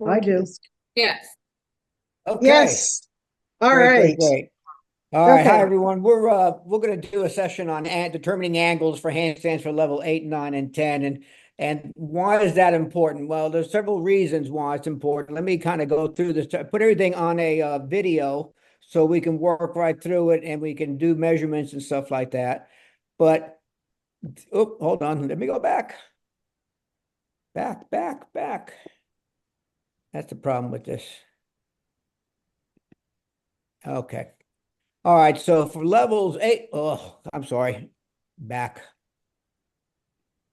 I do. Yes. Okay, Yes. All great, great, right. great. All right, hi Okay. everyone. We're going to do a session on determining angles for handstands for level 8, 9, and 10. And why is that important? Well, there's several reasons why it's important. Let me kind of go through this, put everything on a video so we can work right through it and we can do measurements and stuff like that. But oh, hold on, let me go back. Back. That's the problem with this. Okay. All right, so for levels 8, oh, I'm sorry. Back.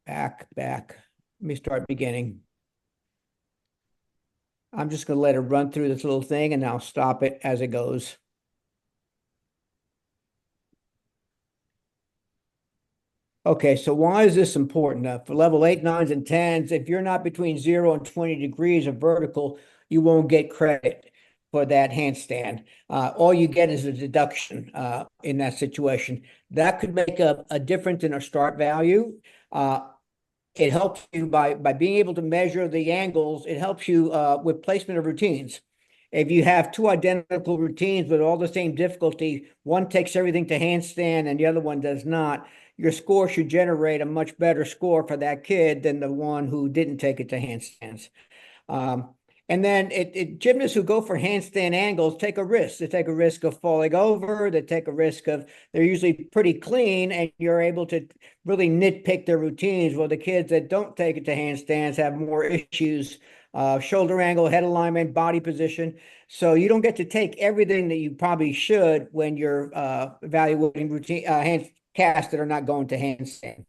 Back. Let me start beginning. I'm just going to let it run through this little thing and I'll stop it as it goes. Okay, so why is this important? For level 8, 9s, and 10s, if you're not between 0 and 20 degrees of vertical, you won't get credit for that handstand. All you get is a deduction in that situation. That could make a difference in our start value. It helps you by being able to measure the angles. It helps you with placement of routines. If you have two identical routines with all the same difficulty, one takes everything to handstand and the other one does not, your score should generate a much better score for that kid than the one who didn't take it to handstands. Um, and then gymnasts who go for handstand angles take a risk. They take a risk of falling over. They take a risk of, they're usually pretty clean and you're able to really nitpick their routines. Well, the kids that don't take it to handstands have more issues, shoulder angle, head alignment, body position. So you don't get to take everything that you probably should when you're evaluating routine hand casts that are not going to handstand.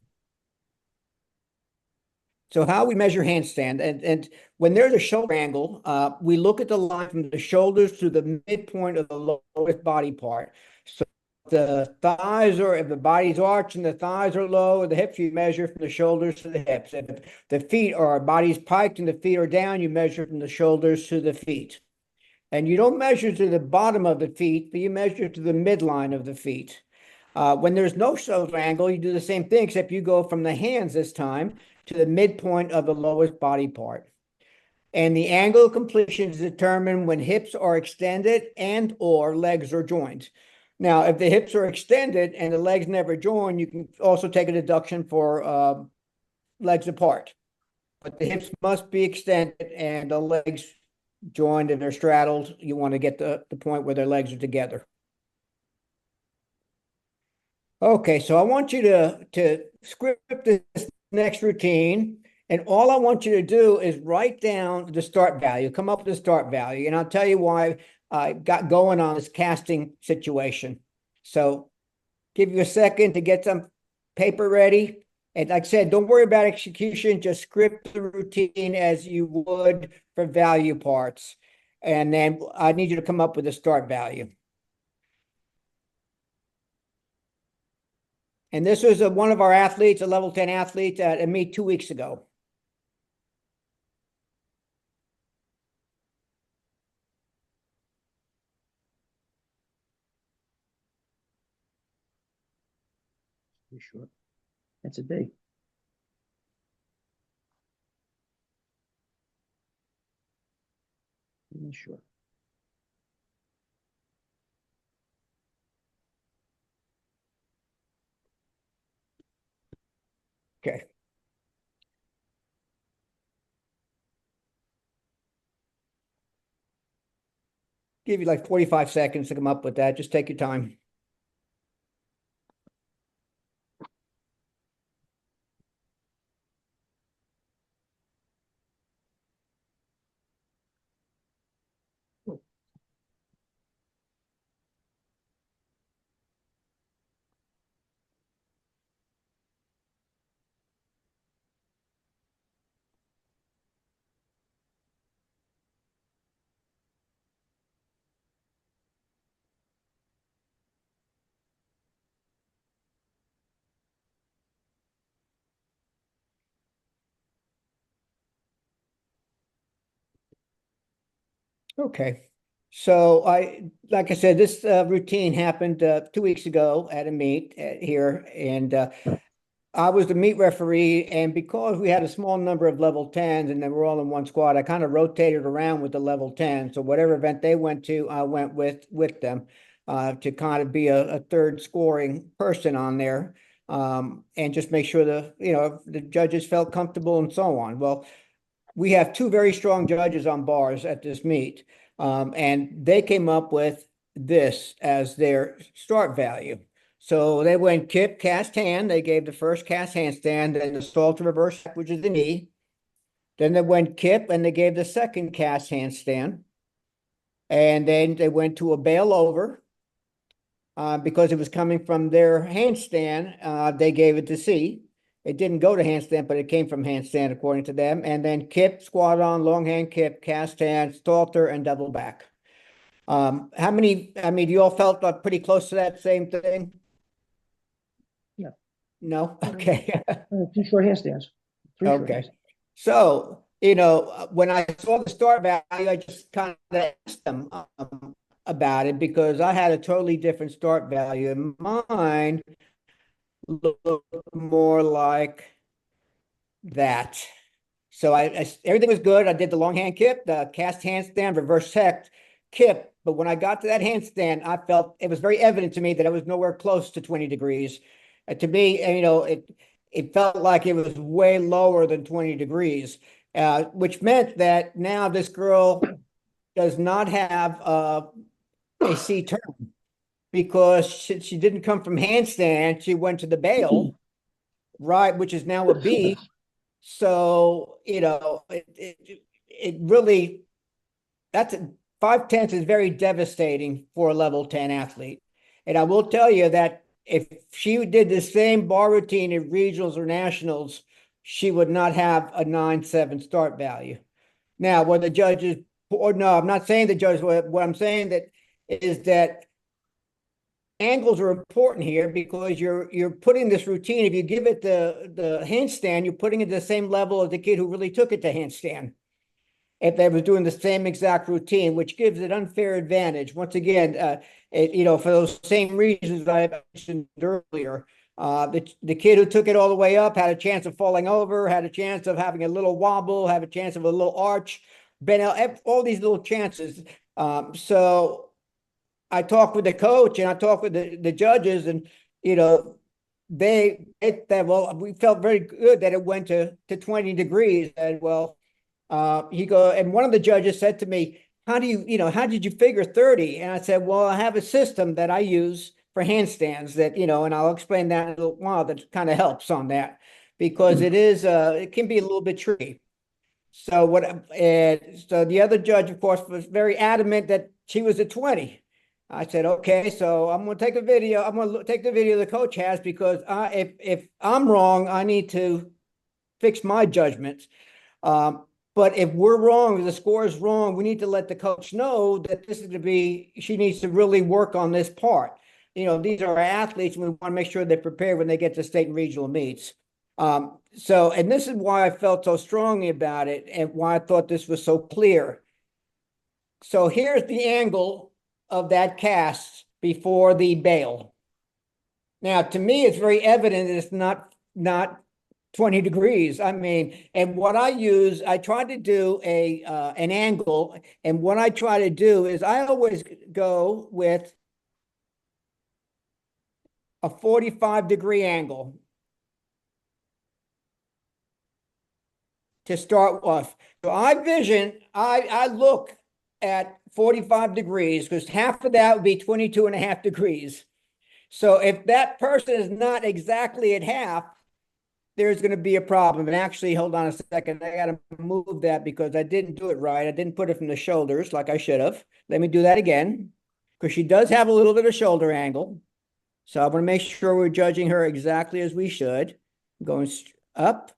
So how we measure handstand, and when there's a shoulder angle, we look at the line from the shoulders to the midpoint of the lowest body part. So the thighs are, if the body's arched and the thighs are low, the hips, you measure from the shoulders to the hips. If the feet are, body's piked and the feet are down, you measure from the shoulders to the feet. And you don't measure to the bottom of the feet, but you measure to the midline of the feet. When there's no shoulder angle, you do the same thing, except you go from the hands this time to the midpoint of the lowest body part. And the angle of completion is determined when hips are extended and or legs are joined. Now, if the hips are extended and the legs never join, you can also take a deduction for legs apart. But the hips must be extended and the legs joined and they're straddled. You want to get the point where their legs are together. Okay, so I want you to script this next routine, and all I want you to do is write down the start value, come up with the start value, and I'll tell you why I got going on this casting situation. So give you a second to get some paper ready. And like I said, don't worry about execution, just script the routine as you would for value parts. And then I need you to come up with a start value. And this was one of our athletes, a level 10 athlete at a meet 2 weeks ago. You sure? That's a D. I'm sure. Okay. Give you like 45 seconds to come up with that. Just take your time. Okay. So like I said, this routine happened 2 weeks ago at a meet here, and I was the meet referee, and because we had a small number of level 10s and they were all in one squad, I kind of rotated around with the level 10. So whatever event they went to, I went with them to kind of be a third scoring person on there, and just make sure the judges felt comfortable and so on. Well, we have two very strong judges on bars at this meet, and they came up with this as their start value. So they went kip, cast hand. They gave the first cast handstand, then the stall to reverse, which is the knee. Then they went kip, and they gave the second cast handstand. And then they went to a bail over. Because it was coming from their handstand, they gave it to C. It didn't go to handstand, but it came from handstand according to them. And then kip, squat on, long hand kip, cast hand, stalter, and double back. How many, I mean, you all felt pretty close to that same thing? Yeah. No? Okay. 2 short handstands. 3 short Okay. handstands. So, when I saw the start value, I just kind of asked them about it because I had a totally different start value. And mine looked more like that. So everything was good. I did the long hand kip, the cast handstand, reverse hecht, kip. But when I got to that handstand, I felt it was very evident to me that I was nowhere close to 20 degrees. To me, it felt like it was way lower than 20 degrees, which meant that now this girl does not have a C turn because she didn't come from handstand. She went to the bail, right, which is now a B. So, it really, that's 5/10 is very devastating for a level 10 athlete. And I will tell you that if she did the same bar routine in regionals or nationals, she would not have a 9.7 start value. Now, what the judges, or no, I'm not saying the judges, what I'm saying is that angles are important here because you're putting this routine. If you give it the handstand, you're putting it at the same level as the kid who really took it to handstand. If they were doing the same exact routine, which gives it unfair advantage. Once again, for those same reasons I mentioned earlier, the kid who took it all the way up had a chance of falling over, had a chance of having a little wobble, have a chance of a little arch, all these little chances. So I talked with the coach and I talked with the judges, and well, we felt very good that it went to 20 degrees. And well, and one of the judges said to me, how did you figure 30? And I said, well, I have a system that I use for handstands that, and I'll explain that in a little while, that kind of helps on that because it can be a little bit tricky. So so the other judge, of course, was very adamant that she was at 20. I said, okay, so I'm going to take a video. I'm going to take the video the coach has because if I'm wrong, I need to fix my judgments. But if we're wrong, if the score is wrong, we need to let the coach know that she needs to really work on this part. These are our athletes, and we want to make sure they're prepared when they get to state and regional meets. And this is why I felt so strongly about it and why I thought this was so clear. So here's the angle of that cast before the bail. Now, to me, it's very evident that it's not 20 degrees. I mean, and what I use, I try to do an angle, and what I try to do is I always go with a 45-degree angle to start off. So I look at 45 degrees because half of that would be 22.5 degrees. So if that person is not exactly at half, there's going to be a problem. And actually, hold on a second. I got to move that because I didn't do it right. I didn't put it from the shoulders like I should have. Let me do that again because she does have a little bit of shoulder angle. So I want to make sure we're judging her exactly as we should. Going up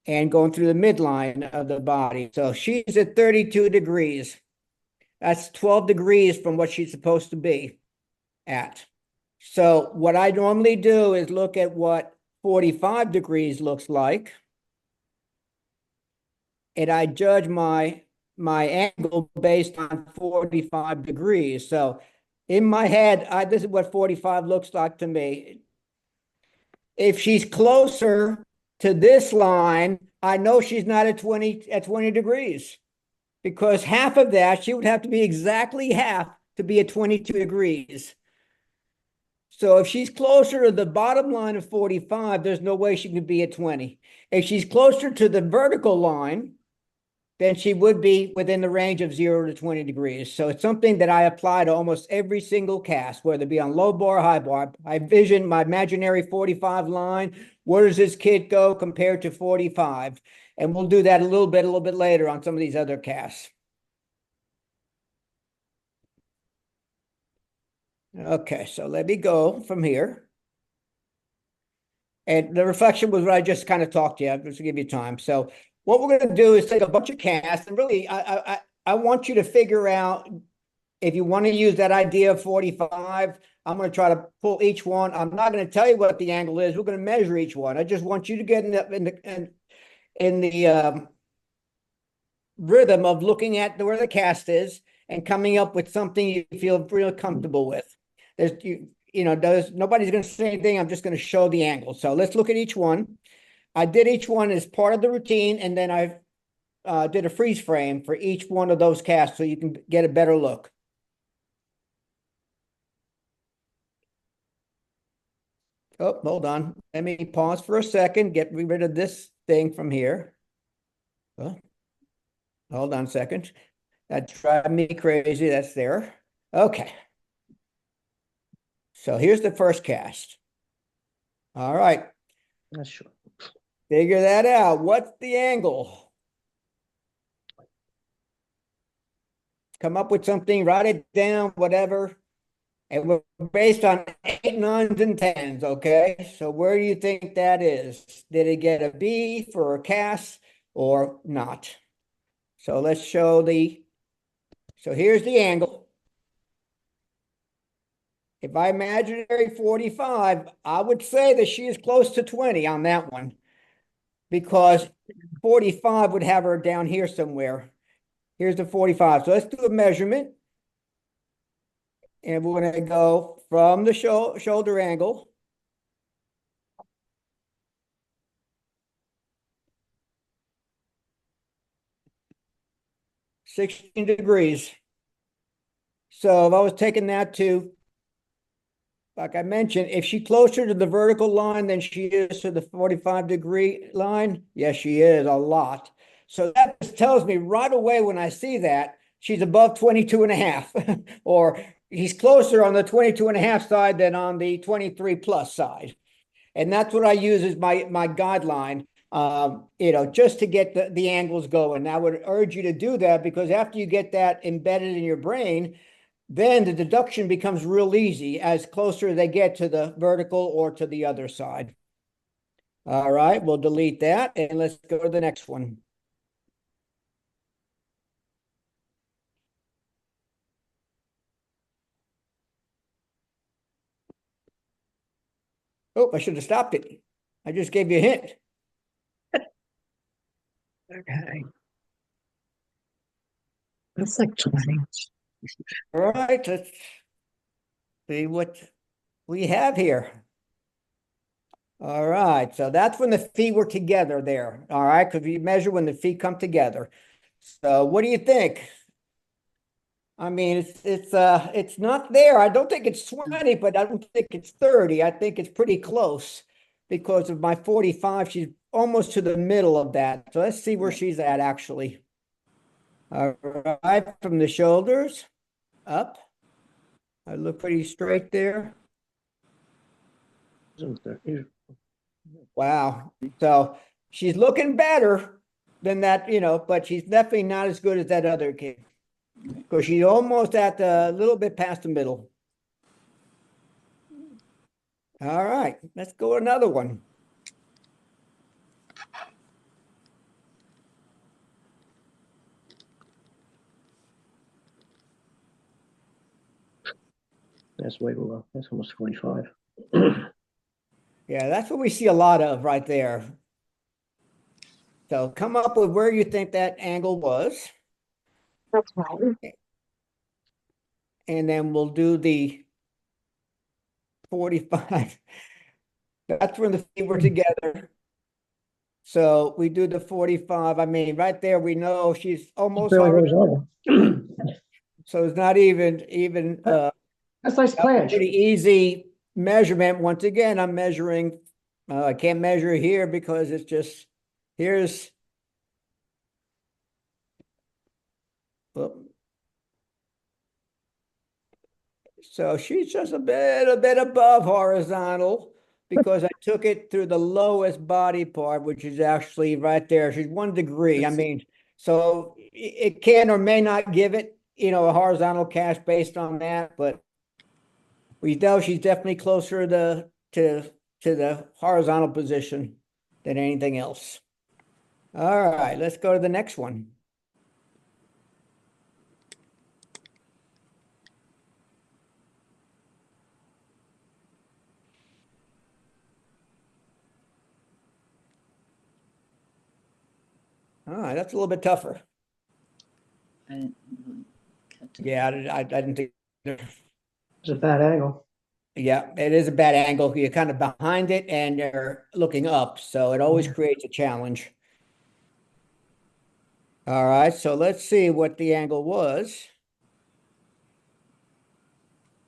and going through the midline of the body. So she's at 32 degrees. That's 12 degrees from what she's supposed to be at. So what I normally do is look at what 45 degrees looks like. And I judge my angle based on 45 degrees. So in my head, this is what 45 looks like to me. If she's closer to this line, I know she's not at 20 degrees, because half of that, she would have to be exactly half to be at 22 degrees. So if she's closer to the bottom line of 45, there's no way she could be at 20. If she's closer to the vertical line, then she would be within the range of 0 to 20 degrees. So it's something that I apply to almost every single cast, whether it be on low bar or high bar. I vision my imaginary 45 line. Where does this kit go compared to 45? And we'll do that a little bit later on some of these other casts. Okay, so let me go from here. And the reflection was what I just kind of talked to you, just to give you time. So what we're going to do is take a bunch of casts, and really, I want you to figure out if you want to use that idea of 45. I'm going to try to pull each one. I'm not going to tell you what the angle is. We're going to measure each one. I just want you to get in the rhythm of looking at where the cast is and coming up with something you feel real comfortable with. Nobody's going to say anything. I'm just going to show the angle. So let's look at each one. I did each one as part of the routine, and then I did a freeze frame for each one of those casts so you can get a better look. Oh, hold on. Let me pause for a second, get rid of this thing from here. Oh, hold on a second. That drives me crazy. That's there. Okay. So here's the first cast. All right. Not sure. Figure that out. What's the angle? Come up with something, write it down, whatever. And we're based on 8, 9s, and 10s, okay? So where do you think that is? Did it get a B for a cast or not? So let's show so here's the angle. If I imaginary 45, I would say that she is close to 20 on that one, because 45 would have her down here somewhere. Here's the 45. So let's do a measurement. And we're going to go from the shoulder angle. (16 degrees). So if I was taking that to, like I mentioned, if she's closer to the vertical line than she is to the 45-degree line, yes, she is a lot. So that just tells me right away when I see that she's above 22 and a half, or he's closer on the 22 and a half side than on the 23 plus side. And that's what I use as my guideline, just to get the angles going. I would urge you to do that, because after you get that embedded in your brain, then the deduction becomes real easy as closer they get to the vertical or to the other side. All right, we'll delete that and let's go to the next one. Oh, I should have stopped it. I just gave you a hint. Okay. That's like 20. All right, let's see what we have here. All right, so that's when the feet were together there. All right, because we measure when the feet come together. So what do you think? I mean, it's not there. I don't think it's 20, but I don't think it's 30. I think it's pretty close because of my 45. She's almost to the middle of that. So let's see where she's at actually. All right, from the shoulders up. I look pretty straight there. Wow. So she's looking better than that, but she's definitely not as good as that other kid, because she's almost at a little bit past the middle. All right, let's go another one. That's way below. That's almost 45. Yeah, that's what we see a lot of right there. So come up with where you think that angle was. That's right. And then we'll do the 45. That's when the feet were together. So we do the 45. I mean, right there, we know she's almost Barely goes horizontal. over. So it's not even That's nice that was a planche. pretty easy measurement. Once again, I'm measuring. I can't measure here because it's just here's. Well, so she's just a bit above horizontal because I took it through the lowest body part, which is actually right there. She's 1 degree. I mean, so it can or may not give it, a horizontal cast based on that, but we know she's definitely closer to the horizontal position than anything else. All right, let's go to the next one. All right, that's a little bit tougher. I didn't really catch it. Yeah, I didn't think. It's a bad angle. Yeah, it is a bad angle. You're kind of behind it and you're looking up, so it always creates a challenge. All right, so let's see what the angle was.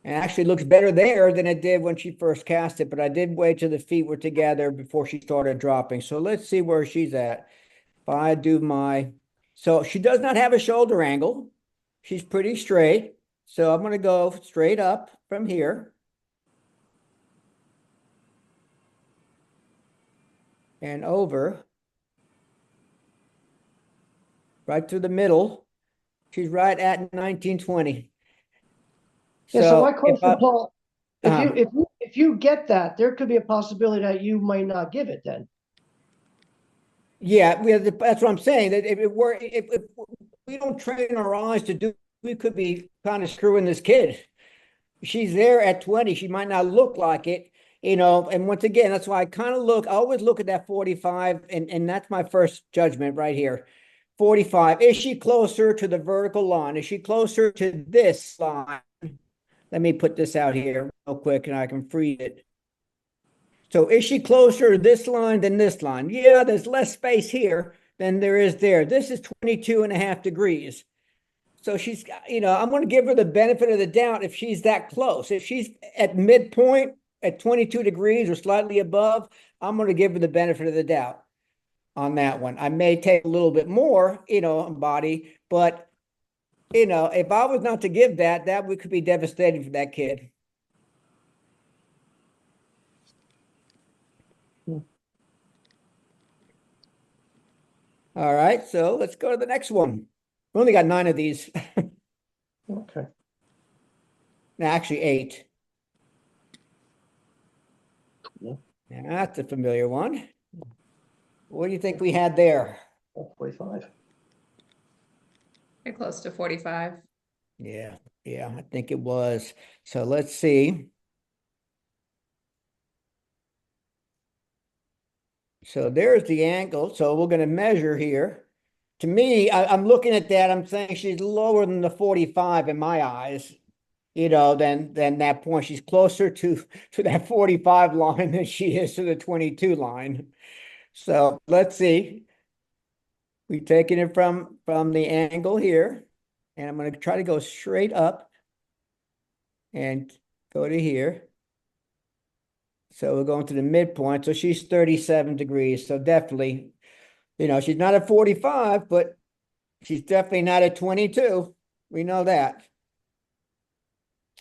It actually looks better there than it did when she first cast it, but I did wait till the feet were together before she started dropping. So let's see where she's at. If I do so she does not have a shoulder angle. She's pretty straight. So I'm going to go straight up from here. And over. Right through the middle. She's right at 1920. Yeah, so my question, Paul, uh-huh. if you get that, there could be a possibility that you might not give it then. Yeah, that's what I'm saying. That if we don't train our eyes to do, we could be kind of screwing this kid. She's there at 20. She might not look like it, and once again, that's why I always look at that 45, and that's my first judgment right here. 45. Is she closer to the vertical line? Is she closer to this line? Let me put this out here real quick and I can freeze it. So is she closer to this line than this line? Yeah, there's less space here than there is there. This is 22.5 degrees. So she's, I'm going to give her the benefit of the doubt if she's that close. If she's at midpoint at 22 degrees or slightly above, I'm going to give her the benefit of the doubt on that one. I may take a little bit more, body, but if I was not to give that could be devastating for that kid. All right, so let's go to the next one. We only got 9 of these. Okay. No, actually 8. Yeah. That's a familiar one. What do you think we had there? 45. You're close to 45. Yeah, I think it was. So let's see. So there's the angle. So we're going to measure here. To me, I'm looking at that. I'm saying she's lower than the 45 in my eyes, than that point. She's closer to that 45 line than she is to the 22 line. So let's see. We've taken it from the angle here, and I'm going to try to go straight up and go to here. So we're going to the midpoint. So she's 37 degrees. So definitely, she's not at 45, but she's definitely not at 22. We know that.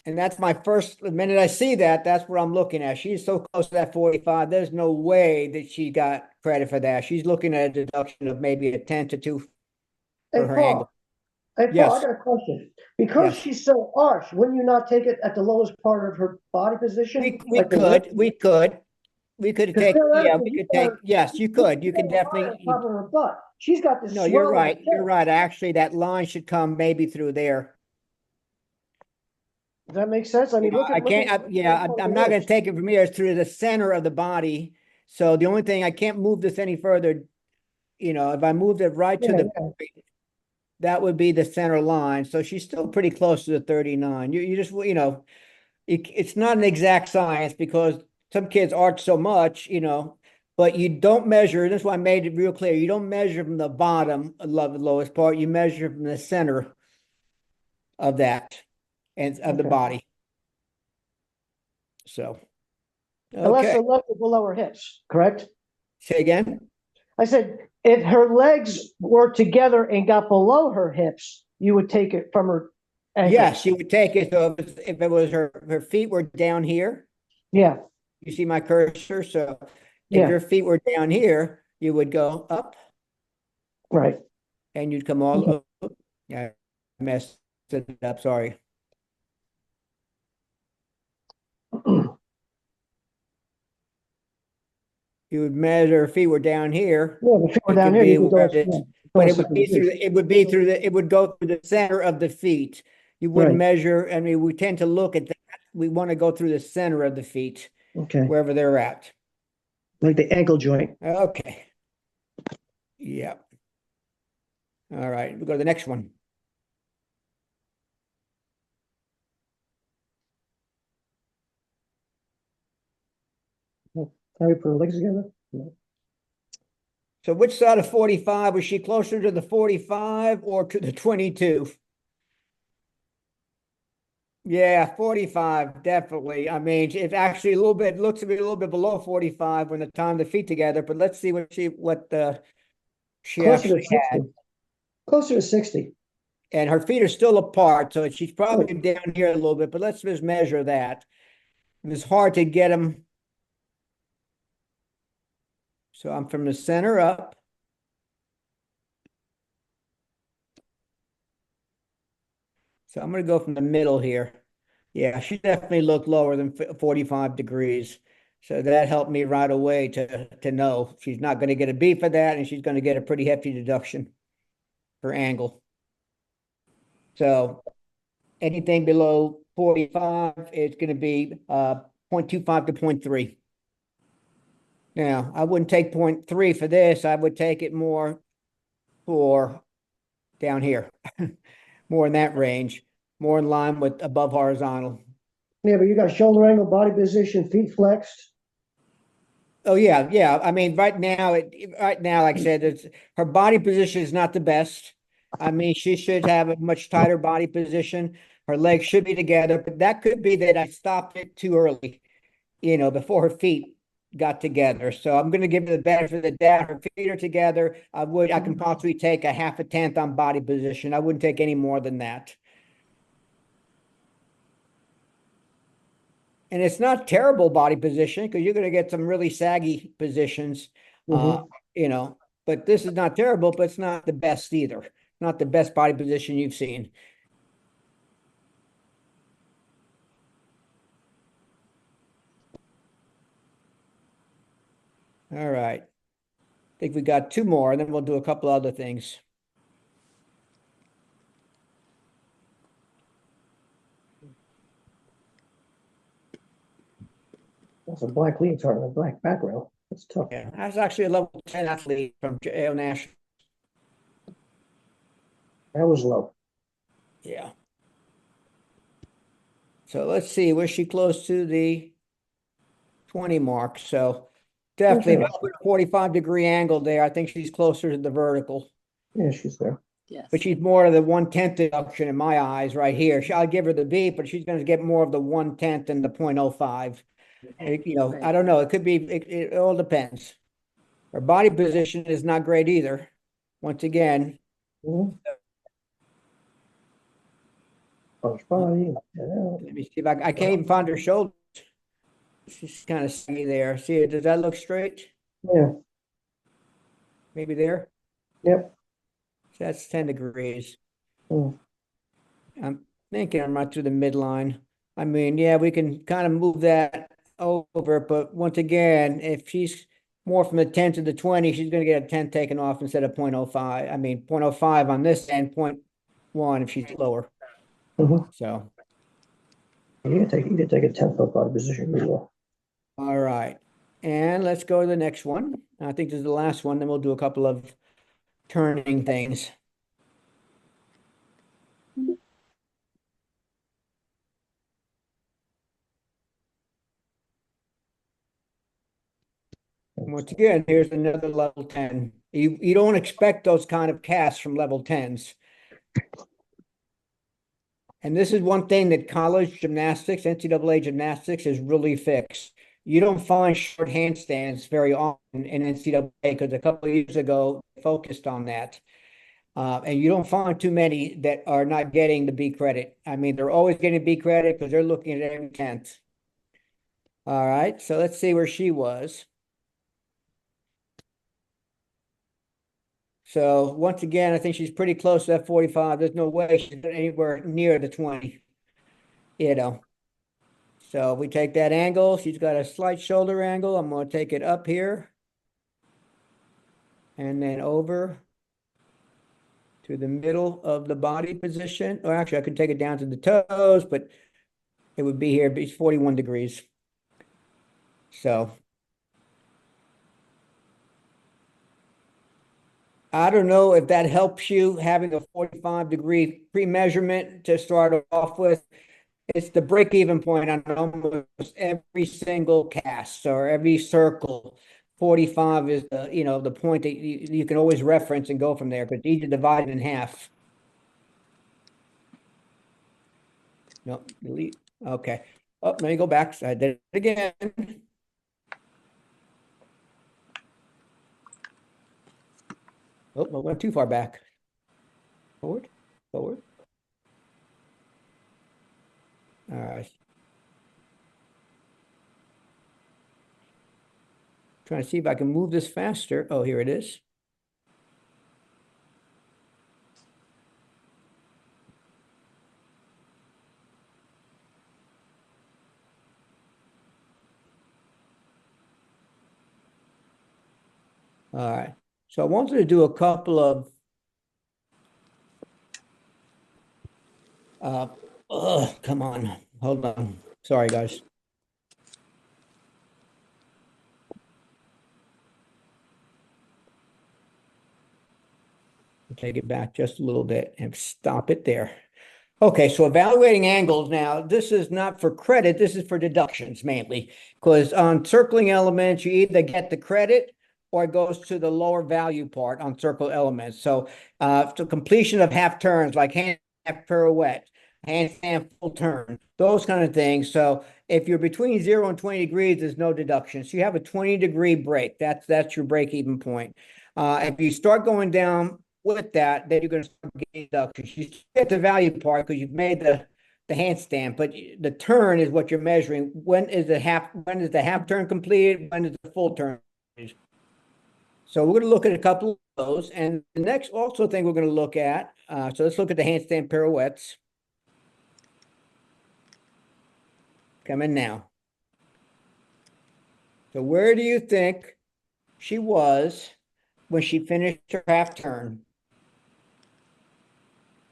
And that's my first, the minute I see that, that's what I'm looking at. She's so close to that 45. There's no way that she got credit for that. She's looking at a deduction of maybe a 10 to 2 for her angle. Hey, Paul, Yes. I got a question. Because Yes. she's so arched, wouldn't you not take it at the lowest part of her body position? We Like the could, lip? we could take, yeah, we could take, yes, you could. You can got a line definitely, on top of her butt. She's got this no, you're swell in her right. You're chest. right. Actually, that line should come maybe through there. Does that make sense? I mean, look at. I'm not going to take it from here. It's through the center of the body. So the only thing, I can't move this any further. If I moved it right to the point, that would be the center line. So she's still pretty close to the 39. You just, it's not an exact science because some kids arch so much, but you don't measure. That's why I made it real clear. You don't measure from the bottom of the lowest part. You measure from the center of that and of the Okay. body. So, Unless okay. her legs are below her hips, correct? Say again. I said, if her legs were together and got below her hips, you would take it from her ankles. Yes, you would take it. So if it was her feet were down here, Yeah, you see my cursor. So if yeah, your feet were down here, you would go up right. and you'd come all up. Yeah, I messed it up. Sorry. You would measure if feet were down here. Yeah, if you were It down could here, be you could go, where yeah, it's, go but a it would be second through, it would go through the center of the feet. You wouldn't Right. measure. I mean, we tend to look at that. We want to go through the center of the feet, Okay, wherever they're at. like the ankle joint. Okay. Yep. All right. We'll go to the next one. Can we put her legs together? No. So which side of 45, was she closer to the 45 or to the 22? Yeah, 45, definitely. I mean, it's actually a little bit, looks to be a little bit below 45 when the time the feet together, but let's see what she Closer to actually 60. had. Closer to 60. And her feet are still apart, so she's probably Right. down here a little bit, but let's just measure that. It's hard to get them. So I'm from the center up. So I'm going to go from the middle here. Yeah, she definitely looked lower than 45 degrees. So that helped me right away to know she's not going to get a B for that, and she's going to get a pretty hefty deduction for angle. So anything below 45, it's going to be 0.25 to 0.3. Now, I wouldn't take 0.3 for this. I would take it more for down here, more in that range, more in line with above horizontal. Yeah, but you got shoulder angle, body position, feet flexed. Oh yeah, yeah. I mean, right now, like I said, her body position is not the best. I mean, she should have a much tighter body position. Her legs should be together, but that could be that I stopped it too early, before her feet got together. So I'm going to give her the benefit of the doubt. Her feet are together. I can possibly take a half a tenth on body position. I wouldn't take any more than that. And it's not terrible body position because you're going to get some really saggy positions, Mhm. but this is not terrible, but it's not the best either. Not the best body position you've seen. All right. I think we got two more, and then we'll do a couple other things. That's a black leotard and a black background. That's tough. Yeah, that's actually a level 10 athlete from AO National. That was low. Yeah. So let's see, was she close to the 20 mark? So definitely, if I put a 45-degree angle there, I think she's closer to the vertical. Yeah, she's there. Yes. But she's more of the 1/10 deduction in my eyes right here. I'll give her the B, but she's going to get more of the 1/10 than the 0.05. Right. I don't know. It could be, it all depends. Her body position is not great either. Once again, Mhm. Punch body. Yeah. let me see if I can't even find her shoulders. She's kind of saggy there. See, does that look straight? Yeah. Maybe there? Yep. So that's 10 degrees. Mm. I'm thinking I'm right through the midline. I mean, yeah, we can kind of move that over, but once again, if she's more from the 10 to the 20, she's going to get a 10 taken off instead of 0.05. I mean, 0.05 on this end, 0.1 if she's lower. Mhm. So, You can take a 10-foot body position as well. all right. And let's go to the next one. I think this is the last one. Then we'll do a couple of turning things. Once again, here's another level 10. You don't expect those kind of casts from level 10s. And this is one thing that college gymnastics, NCAA gymnastics is really fixed. You don't find short handstands very often in NCAA because a couple of years ago they focused on that. And you don't find too many that are not getting the B credit. I mean, they're always getting B credit because they're looking at every 10th. All right, so let's see where she was. So once again, I think she's pretty close to that 45. There's no way she's anywhere near the 20, you know. So we take that angle. She's got a slight shoulder angle. I'm going to take it up here and then over to the middle of the body position. Or actually, I could take it down to the toes, but it would be here. It's 41 degrees. So I don't know if that helps you having a 45-degree pre-measurement to start off with. It's the break-even point on almost every single cast or every circle. 45 is the point that you can always reference and go from there, but each is divided in half. No, delete. Okay. Oh, let me go back. So I did it again. Oh, I went too far back. Forward, forward. All right. Trying to see if I can move this faster. Oh, here it is. All right. So I wanted to do a couple of come on. Hold on. Sorry, guys. Take it back just a little bit and stop it there. Okay, so evaluating angles now, this is not for credit, this is for deductions mainly, because on circling elements, you either get the credit or it goes to the lower value part on circle elements. So to completion of half turns, like hand half pirouette, handstand full turn, those kind of things. So if you're between 0 and 20 degrees, there's no deduction. So you have a 20-degree break. That's your break-even point. If you start going down with that, then you're going to start getting deductions. You get the value part because you've made the handstand, but the turn is what you're measuring. When is the half turn completed? When is the full turn? So we're going to look at a couple of those. And the next also thing we're going to look at, so let's look at the handstand pirouettes. Come in now. So where do you think she was when she finished her half turn?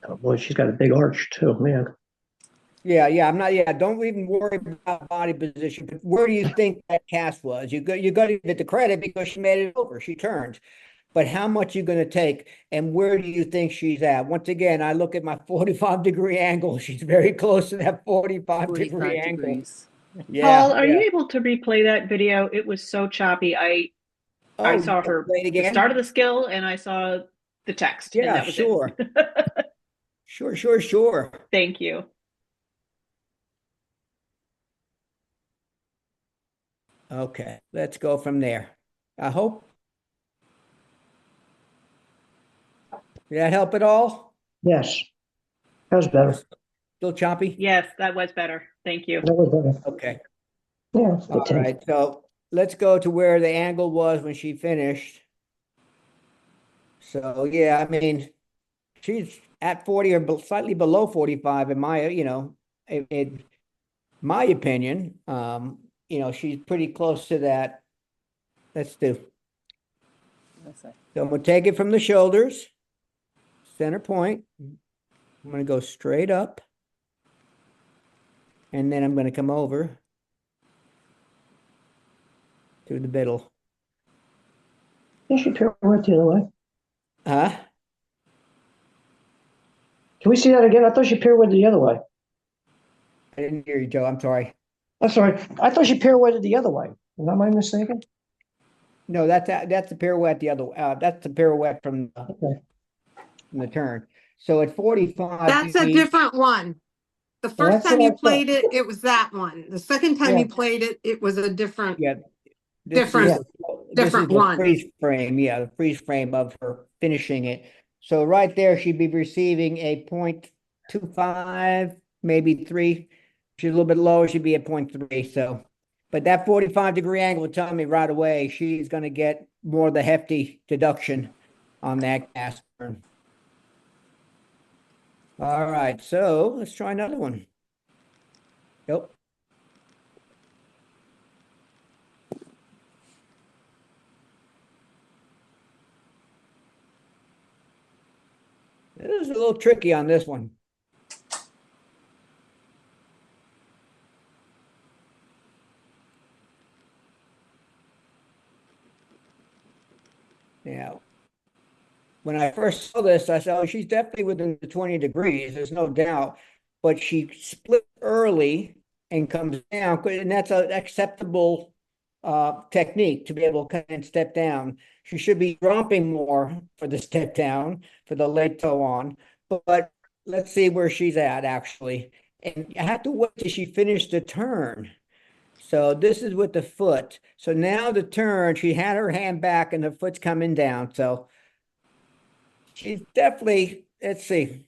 Oh boy, she's got a big arch too, man. Yeah, don't even worry about body position. But where do you think that cast was? You got to get the credit because she made it over. She turned. But how much you going to take and where do you think she's at? Once again, I look at my 45-degrey angle. She's very close to that 45-degree angle. Degrees. Yeah. Paul, are you able to replay that video? It was so choppy. I saw her the start of the skill and I saw the text. Yeah, and that was sure. it. Sure. Thank you. Okay, let's go from there. I hope. Did that help at all? Yes. That was better. Still choppy? Yes, that was better. Thank you. That was better. Okay. Yeah. All right, so let's go to where the angle was when she finished. So, yeah, I mean, she's at 40 or slightly below 45 in my, in my opinion. She's pretty close to that. Let's do. So I'm going to take it from the shoulders, center point. I'm going to go straight up. And then I'm going to come over to the middle. You should pirouette the other way. Huh? Can we see that again? I thought she pirouetted the other way. I didn't hear you, Joe. I'm sorry. I'm sorry. I thought she pirouetted the other way. Am I mistaken? No, that's the pirouette, that's the pirouette from Okay. the turn. So at 45, That's a different one. The Well, first that's time what I you played it, it was that one. The second time Yeah. you played it, it was a different, yeah, different, this is different the one. freeze frame, yeah, the freeze frame of her finishing it. So right there, she'd be receiving a 0.25, maybe 3. She's a little bit lower, she'd be at 0.3. So, but that 45-degree angle would tell me right away she's going to get more of the hefty deduction on that cast turn. All right, so let's try another one. Yep. It is a little tricky on this one. Yeah. When I first saw this, I said, oh, she's definitely within the 20 degrees, there's no doubt. But she split early and comes down, and that's an acceptable technique to be able to kind of step down. She should be dropping more for the step down, for the late toe on. But let's see where she's at, actually. And I have to wait till she finished the turn. So this is with the foot. So now the turn, she had her hand back and the foot's coming down. So she's definitely, let's see.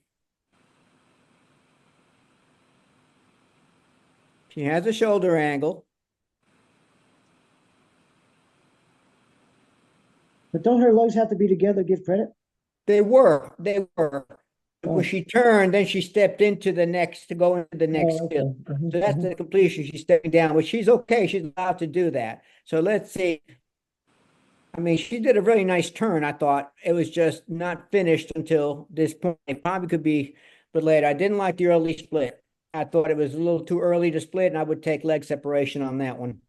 She has a shoulder angle. But don't her legs have to be together, give credit? They were. Oh. When she turned, then she stepped into the next, to go into the next Oh, skill. okay. Mhm, So that's mhm. the completion. She's stepping down, but she's okay. She's allowed to do that. So let's see. I mean, she did a really nice turn. I thought it was just not finished until this point. It probably could be a bit later. I didn't like the early split. I thought it was a little too early to split, and I would take leg separation on that one.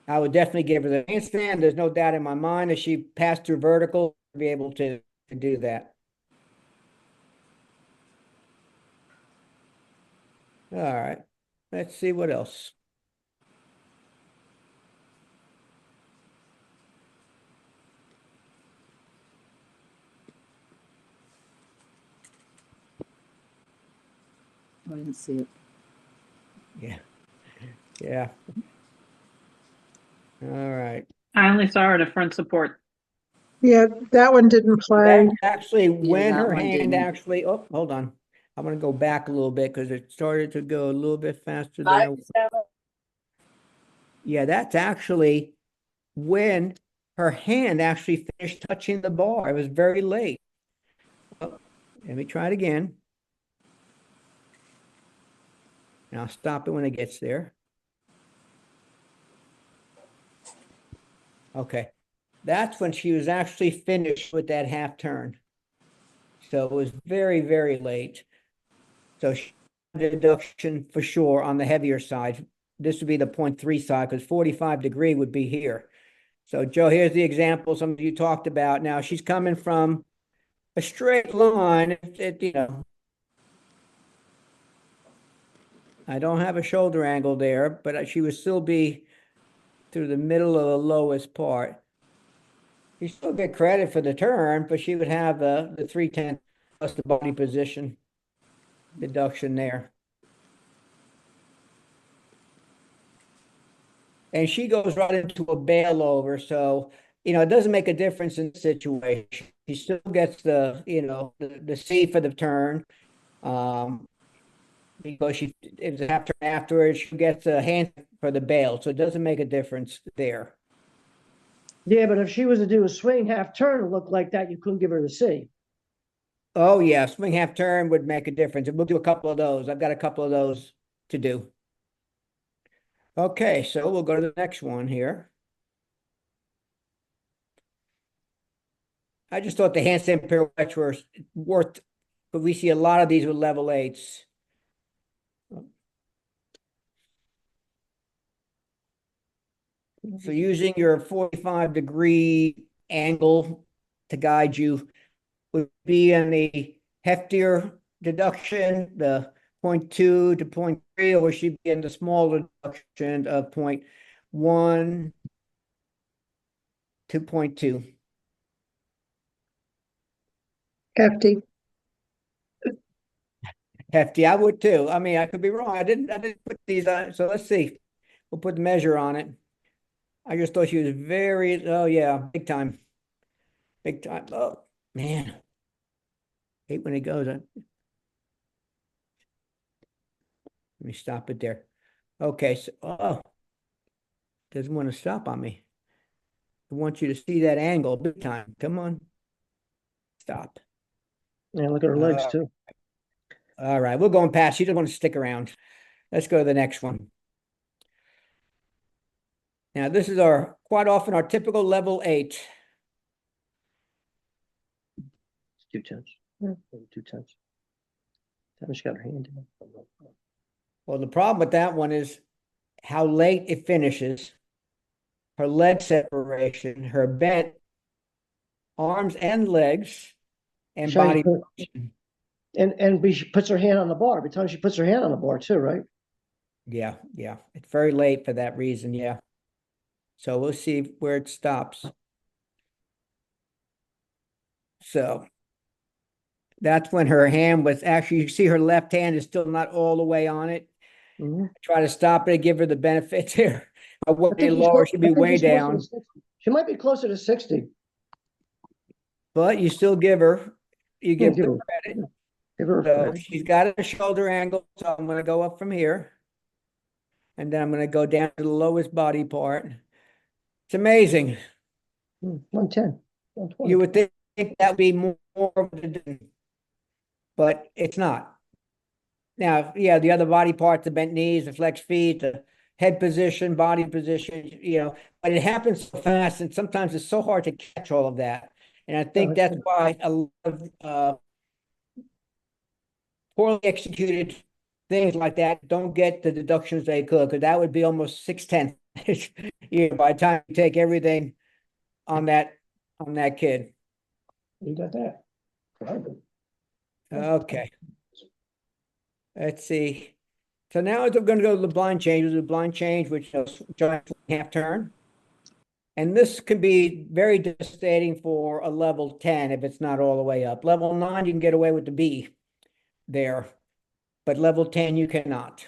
I would definitely give her the handstand. There's no doubt in my mind that she passed through vertical to be able to do that. All right, let's see what else. I didn't see it. Yeah. Yeah. All right. I only saw her in a front support. Yeah, that one didn't play. That's actually when that her one hand didn't. actually, oh, hold on. I'm gonna go back a little bit because it started to go a little bit faster than. Yeah, that's actually when her hand actually finished touching the bar. It was very late. Oh, let me try it again. And I'll stop it when it gets there. Okay. That's when she was actually finished with that half turn. So it was very, very late. So deduction for sure on the heavier side. This would be the 0.3 side because 45-degree would be here. So Joe, here's the example some of you talked about. Now she's coming from a straight line. I don't have a shoulder angle there, but she would still be through the middle of the lowest part. You still get credit for the turn, but she would have the 3/10 plus the body position deduction there. And she goes right into a bailover. So, it doesn't make a difference in the situation. She still gets the C for the turn. Because it's a half turn afterwards, she gets a hand for the bail. So it doesn't make a difference there. Yeah, but if she was to do a swing half turn and look like that, you couldn't give her the C. Oh, yeah. Swing half turn would make a difference. And we'll do a couple of those. I've got a couple of those to do. Okay, so we'll go to the next one here. I just thought the handstand pirouettes were worth, but we see a lot of these with level 8s. So using your 45-degree angle to guide you would be in the heftier deduction, the 0.2 to 0.3, or she'd be in the smaller deduction of 0.1 2.2. Hefty. Hefty, I would too. I mean, I could be wrong. I didn't put these on. So let's see. We'll put the measure on it. I just thought she was very, oh yeah, big time. Big time. Oh, man. Hate when it goes. Let me stop it there. Okay, so, oh, doesn't want to stop on me. I want you to see that angle big time. Come on. Stop. Yeah, look at her legs too. All right, we're going past. She doesn't want to stick around. Let's go to the next one. Now, this is quite often our typical level 8. 2/10. Yeah, 2/10. Time she got her hand in. Well, the problem with that one is how late it finishes, her leg separation, her bent arms and legs, and body. And she puts her hand on the bar. Every time she puts her hand on the bar too, right? Yeah. It's very late for that reason, yeah. So we'll see where it stops. So that's when her hand was actually, you see her left hand is still not all the way on it. Try to stop it, give her the benefits here. Way lower, she'd be way down. She might be closer to 60. But you still give her, you give her credit. Give her So she's got a shoulder angle, so I'm going to go up from here. And then I'm going to go down to the lowest body part. It's amazing. 110. 120. You would think that would be more, but it's not. Now, yeah, the other body parts, the bent knees, the flexed feet, the head position, body position, but it happens so fast, and sometimes it's so hard to catch all of that. And I think that's why a lot of poorly executed things like that don't get the deductions they could, because that would be almost 6/10 by the time you take everything on that kid. You got that. Okay. Let's see. So now we're going to go to the blind change. We'll do blind change, which is giant half turn. And this can be very devastating for a level 10 if it's not all the way up. Level 9, you can get away with the B there, but level 10, you cannot.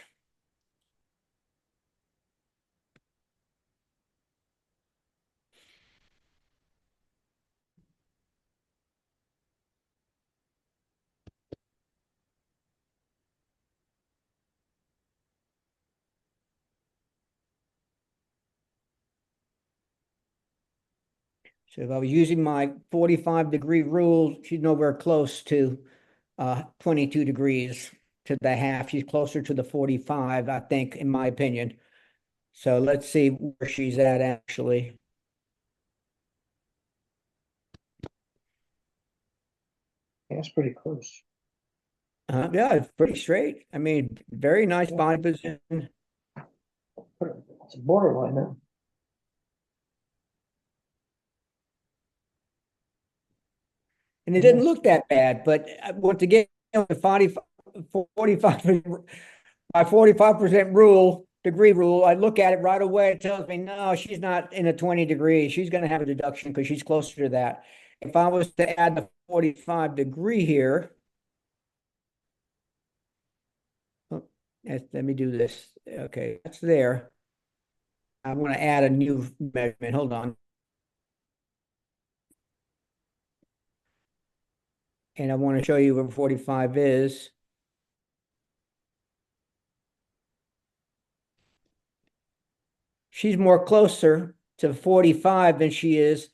So if I was using my 45-degree rule, she's nowhere close to 22 degrees to the half. She's closer to the 45, I think, in my opinion. So let's see where she's at actually. That's pretty close. Yeah, it's pretty straight. I mean, very nice body position. It's a borderline now. And it didn't look that bad, but once again, the 45 by 45% degree rule, I look at it right away. It tells me, no, she's not in a 20 degrees. She's going to have a deduction because she's closer to that. If I was to add the 45-degree here, let me do this. Okay, that's there. I want to add a new measurement. Hold on. And I want to show you where 45 is. She's more closer to 45 than she is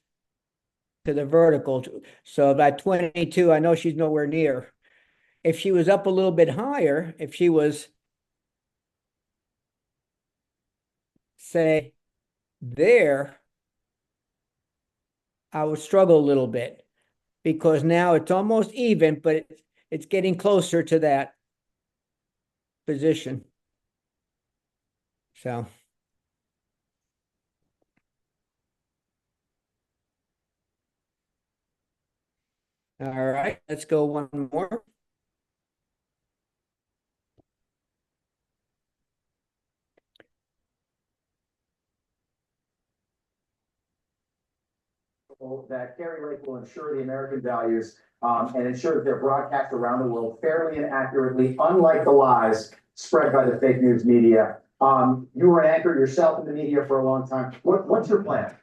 to the vertical. So about 22, I know she's nowhere near. If she was up a little bit higher, if she was, say, there, I would struggle a little bit because now it's almost even, but it's getting closer to that position. So. All right, let's go one more. hopeful that Carrie Lake will ensure the American values and ensure that they're broadcast around the world fairly and accurately, unlike the lies spread by the fake news media. You were an anchor yourself in the media for a long time. What's your plan?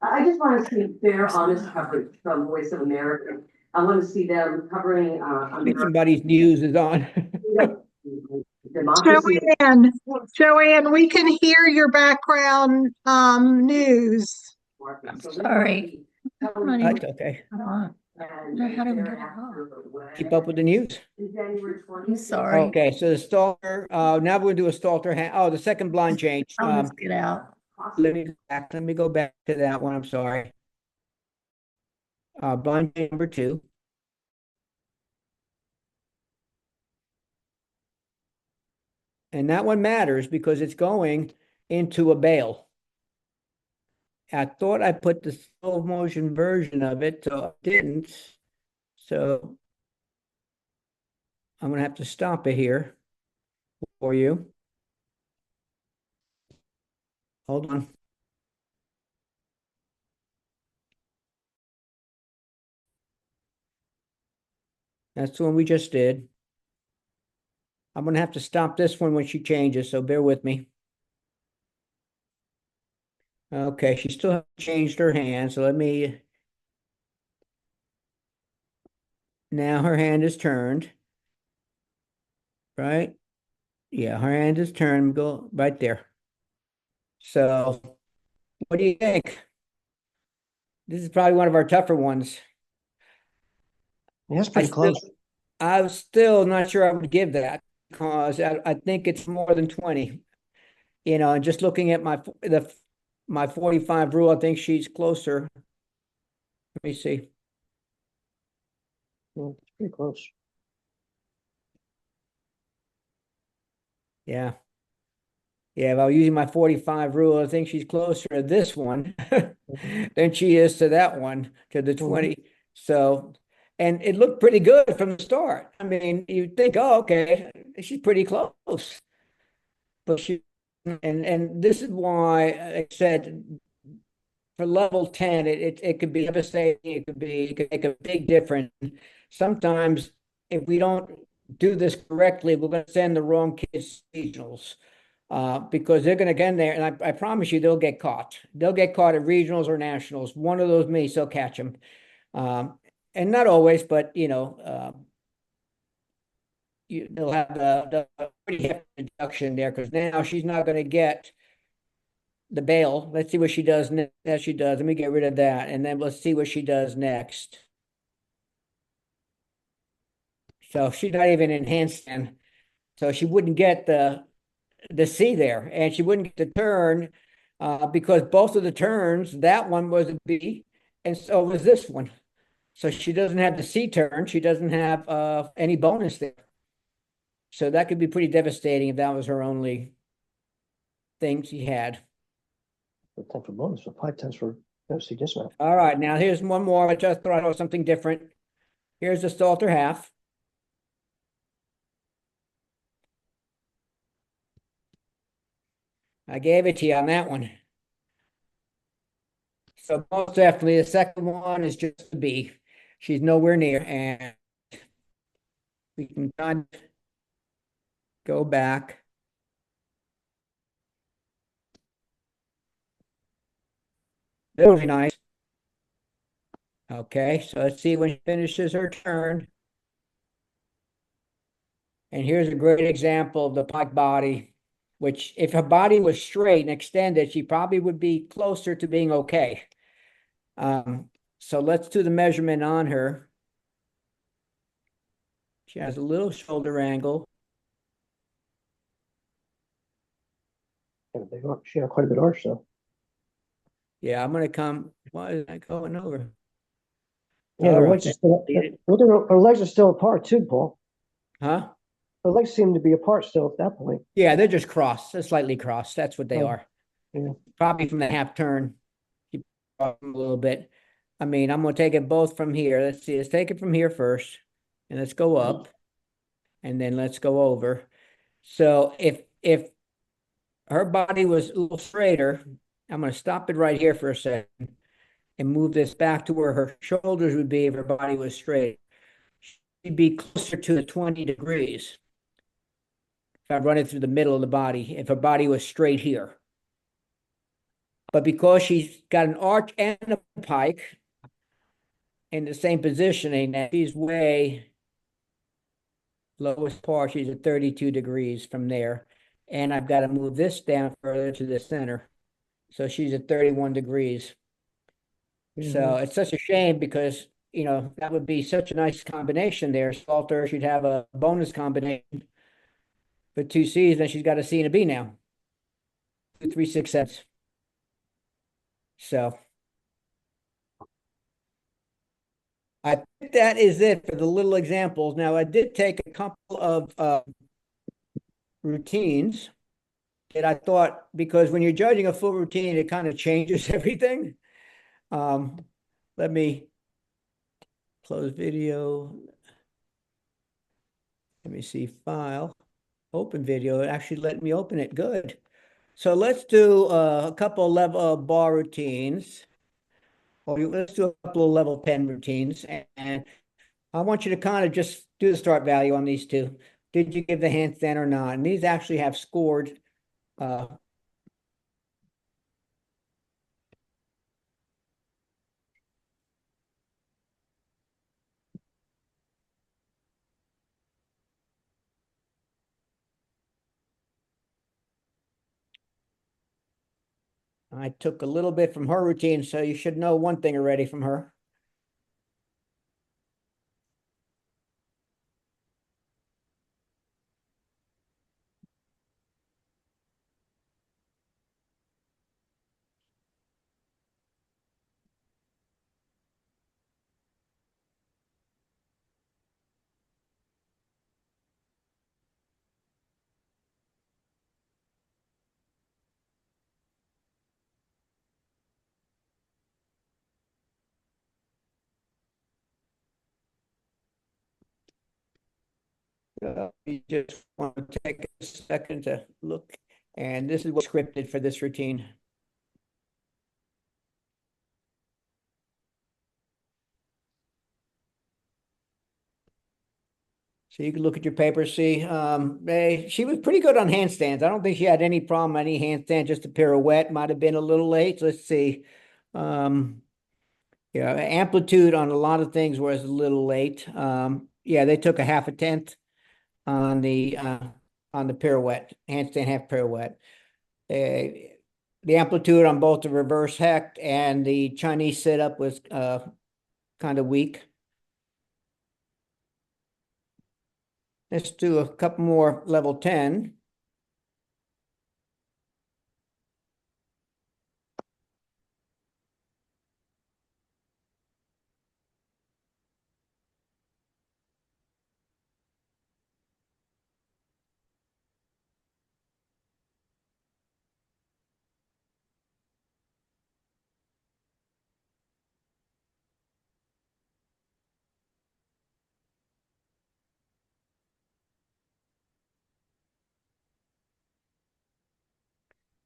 I just want to see fair, honest coverage from Voice of America. I want to see them covering Somebody's news is on. democracy. Joanne, we can hear your background news. Sorry. That's okay. How do we get it off? Keep up with the news. I'm sorry. Okay, so the Stalter, now we're gonna do a Stalter hand. Oh, the second blind change. Let's get out. Let me go back to that one. I'm sorry. Blind change number 2. And that one matters because it's going into a bail. I thought I put the slow motion version of it, so I didn't. So I'm gonna have to stop it here for you. Hold on. That's the one we just did. I'm gonna have to stop this one when she changes, so bear with me. Okay, she still hasn't changed her hand, so let me. Now her hand is turned. Right? Yeah, her hand is turned. Go right there. So, what do you think? This is probably one of our tougher ones. Yeah, that's pretty close. I'm still not sure I would give that because I think it's more than 20. You know, and just looking at my 45 rule, I think she's closer. Let me see. Yeah, it's pretty close. Yeah. Yeah, if I was using my 45 rule, I think she's closer to this one than she is to that one, to the 20. So, and it looked pretty good from the start. I mean, you think, oh, okay, she's pretty close. But she, and this is why I said for level 10, it could be devastating. It could make a big difference. Sometimes if we don't do this correctly, we're going to send the wrong kids to regionals. Because they're going to get in there, and I promise you, they'll get caught. They'll get caught at regionals or nationals. One of those meets, they'll catch them. And not always, but, you know, they'll have the pretty hefty deduction there because now she's not going to get the bail. Let's see what she does next. As she does. Let me get rid of that, and then let's see what she does next. So she's not even in handstand, so she wouldn't get the C there, and she wouldn't get the turn because both of the turns, that one was a B, and so was this one. So she doesn't have the C turn. She doesn't have any bonus there. So that could be pretty devastating if that was her only thing she had. 10 for bonus, so 5 tenths for FC dismount. All right, now here's one more. I just thought it was something different. Here's the Stalter half. I gave it to you on that one. So most definitely the second one is just a B. She's nowhere near, and we can kind of go back. Really nice. Okay, so let's see when she finishes her turn. And here's a great example of the pike body, which if her body was straight and extended, she probably would be closer to being okay. So let's do the measurement on her. She has a little shoulder angle. She had quite a bit of arch, though. Yeah, I'm gonna come. Why is that going over? Yeah, her legs are still. Her legs are still apart too, Paul. Huh? Her legs seem to be apart still at that point. Yeah, they're just crossed. They're slightly crossed. That's what they are. Yeah. Probably from the half turn. Keep a little bit. I mean, I'm gonna take it both from here. Let's see. Let's take it from here first, and let's go up, and then let's go over. So if her body was a little straighter, I'm gonna stop it right here for a second. and move this back to where her shoulders would be if her body was straight. She'd be closer to the 20 degrees if I run it through the middle of the body, if her body was straight here. But because she's got an arch and a pike in the same positioning, that she's way lowest part, she's at 32 degrees from there. And I've got to move this down further to the center. So she's at 31 degrees. So it's such a shame because, you know, that would be such a nice combination there. Salter should have a bonus combination for 2 C's, then she's got a C and a B now. 2, 3, 6, 7. So I think that is it for the little examples. Now, I did take a couple of routines that I thought, because when you're judging a full routine, it kind of changes everything. Let me close video. Let me see file, open video. It actually let me open it. Good. So let's do a couple level bar routines. Or let's do a couple of level 10 routines. And I want you to kind of just do the start value on these two. Did you give the handstand or not? And these actually have scored. I took a little bit from her routine, so you should know one thing already from her. You just want to take a second to look, and this is what's scripted for this routine. So you can look at your paper, see, she was pretty good on handstands. I don't think she had any problem, any handstand, just a pirouette might have been a little late. Let's see. Yeah, amplitude on a lot of things was a little late. Yeah, they took a half a tenth on the pirouette, handstand half pirouette. The amplitude on both the reverse hecht and the Chinese sit-up was kind of weak. Let's do a couple more level 10.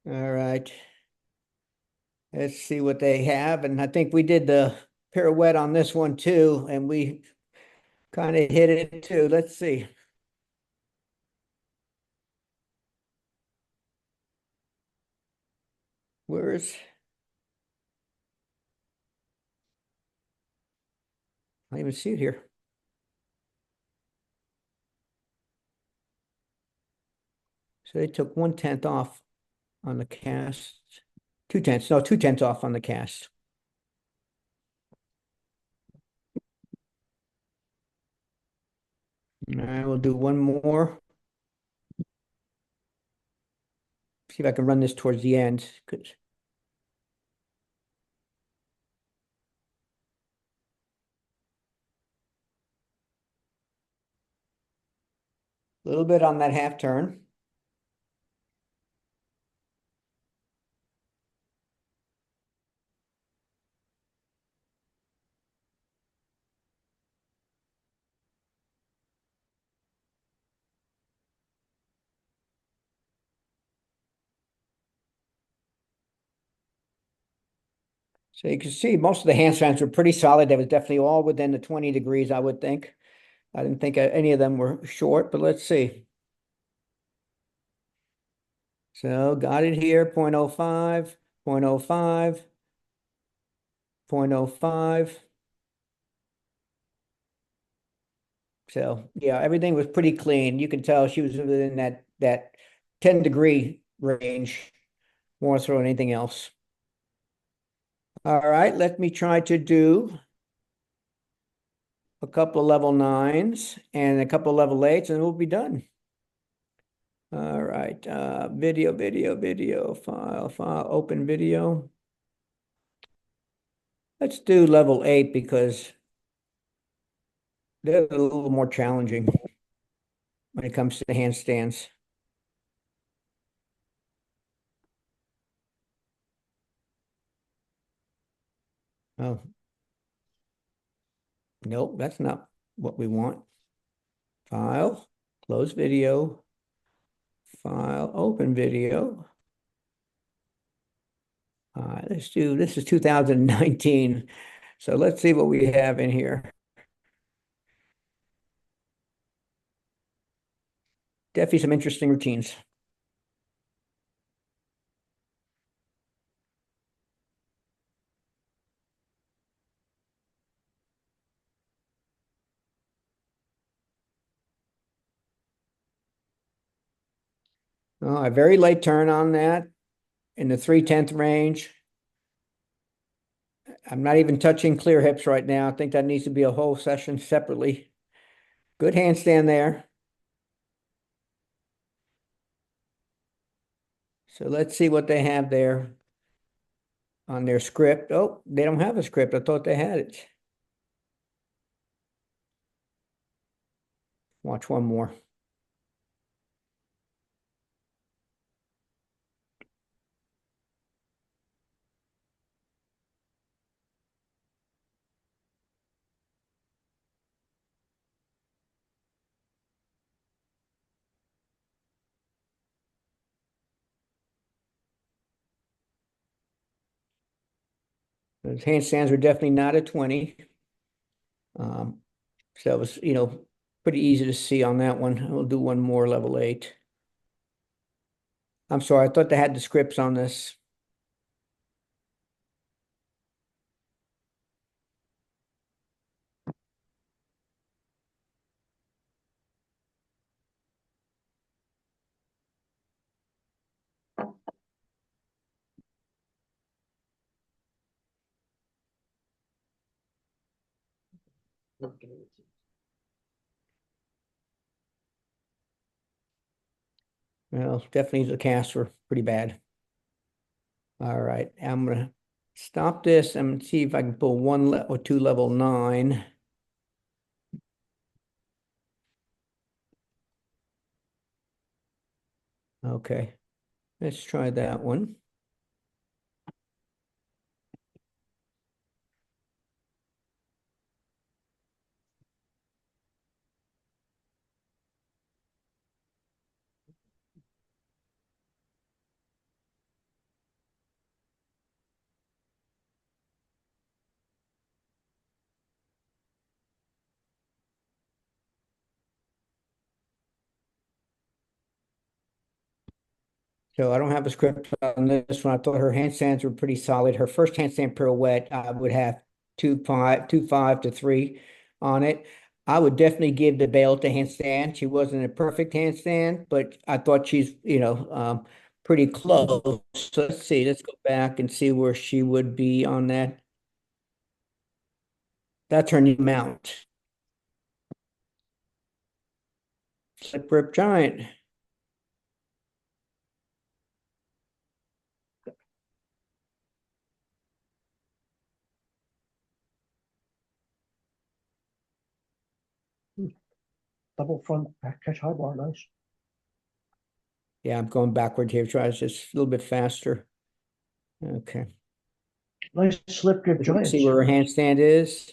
All right. Let's see what they have. And I think we did the pirouette on this one too, and we kind of hit it too. Let's see. Where's, I don't even see it here. So they took 1/10 off on the cast. 2/10, no, 2/10 off on the cast. All right, we'll do one more. See if I can run this towards the end. Good. A little bit on that half turn. So you can see most of the handstands were pretty solid. They was definitely all within the 20 degrees, I would think. I didn't think any of them were short, but let's see. So got it here, 0.05, 0.05, 0.05. So yeah, everything was pretty clean. You can tell she was within that 10-degree range. Won't throw anything else. All right, let me try to do a couple of level 9s and a couple of level 8s, and we'll be done. All right, video, file, open video. Let's do level 8 because they're a little more challenging when it comes to the handstands. Oh, nope, that's not what we want. File, close video, file, open video. Let's do, this is 2019. So let's see what we have in here. Definitely some interesting routines. Oh, a very light turn on that in the 3/10 range. I'm not even touching clear hips right now. I think that needs to be a whole session separately. Good handstand there. So let's see what they have there on their script. Oh, they don't have a script. I thought they had it. Watch one more. Those handstands were definitely not a 20. So it was, pretty easy to see on that one. We'll do one more level 8. I'm sorry, I thought they had the scripts on this. Well, definitely the casts were pretty bad. All right, I'm gonna stop this and see if I can pull one or two level 9. Okay, let's try that one. So I don't have a script on this one. I thought her handstands were pretty solid. Her first handstand pirouette, I would have 2.5 to 3 on it. I would definitely give the bail to handstand. She wasn't a perfect handstand, but I thought she's, pretty close. So let's see. Let's go back and see where she would be on that. That's her new mount. Slip rip giant. Double front catch high bar, nice. Yeah, I'm going backward here. Try just a little bit faster. Okay. Nice slip grip giants. See where her handstand is.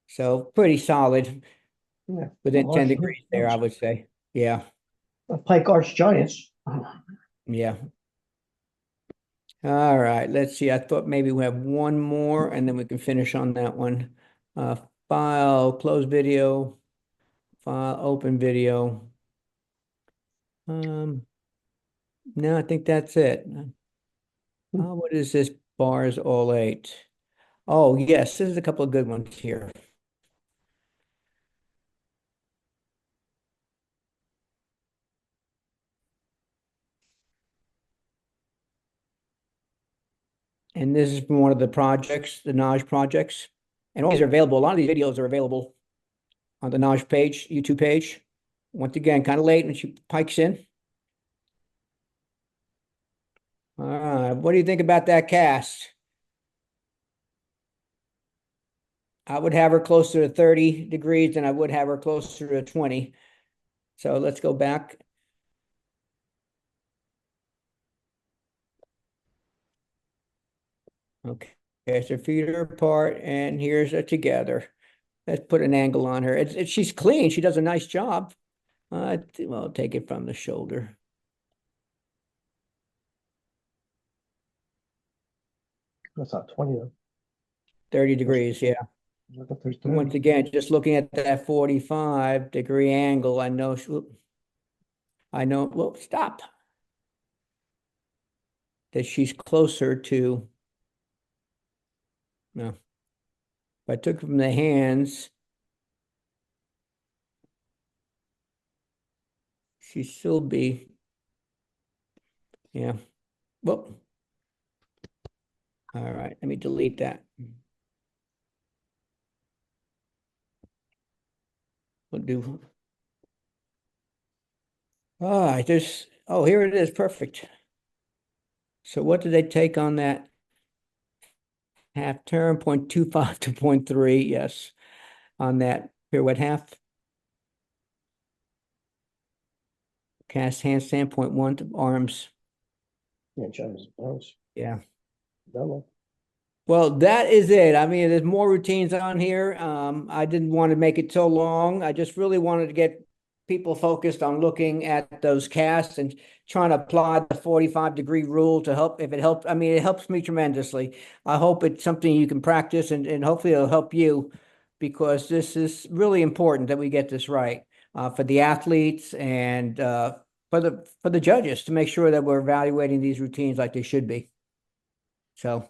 So pretty solid. Yeah. Within 10 degrees there, I would say. Yeah. Pike arch giants. Yeah. All right, let's see. I thought maybe we have one more and then we can finish on that one. File, close video, file, open video. No, I think that's it. What is this? Bars all 8. Oh, yes, this is a couple of good ones here. And this is from one of the projects, the NAWGJ projects. And all these are available. A lot of these videos are available on the NAWGJ page, YouTube page. Once again, kind of late when she pikes in. All right, what do you think about that cast? I would have her closer to 30 degrees than I would have her closer to 20. So let's go back. Okay, so feet are apart and here's her together. Let's put an angle on her. She's clean. She does a nice job. Well, take it from the shoulder. That's not 20 though. 30 degrees, yeah. Once again, just looking at that 45-degree angle, I know, well, stop. That she's closer to, no. If I took from the hands, she'd still be, yeah. Well, all right, let me delete that. We'll do. Oh, here it is, perfect. So what did they take on that? Half turn, 0.25 to 0.3, yes. On that pirouette half. Cast handstand, 0.1 to arms. Yeah, John's bones. Yeah. Double. Well, that is it. I mean, there's more routines on here. I didn't want to make it so long. I just really wanted to get people focused on looking at those casts and trying to apply the 45-degree rule to help. If it helps, I mean, it helps me tremendously. I hope it's something you can practice and hopefully it'll help you, because this is really important that we get this right for the athletes and for the judges to make sure that we're evaluating these routines like they should be. So